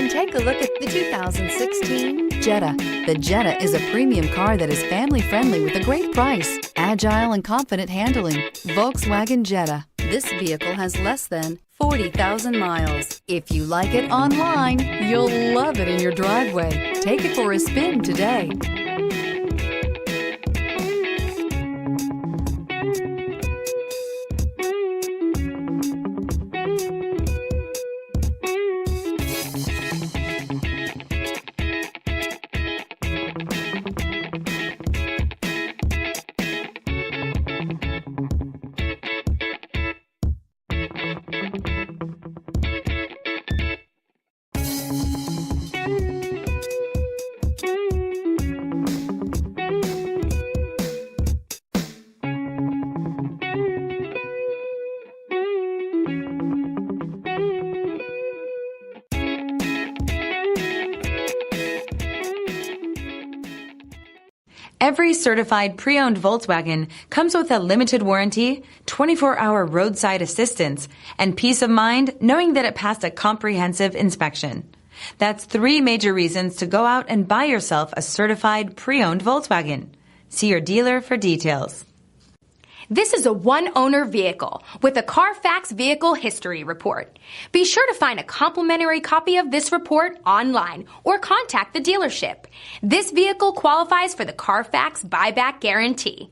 and take a look at the 2016 Jetta. The Jetta is a premium car that is family-friendly with a great price, agile and confident handling. Volkswagen Jetta. This vehicle has less than 40,000 miles. If you like it online, you'll love it in your driveway. Take it for a spin today. Every certified pre-owned Volkswagen comes with a limited warranty, 24-hour roadside assistance, and peace of mind knowing that it passed a comprehensive inspection. That's 3 major reasons to go out and buy yourself a certified pre-owned Volkswagen. See your dealer for details. This is a one-owner vehicle with a Carfax Vehicle History Report. Be sure to find a complimentary copy of this report online or contact the dealership. This vehicle qualifies for the Carfax Buyback Guarantee.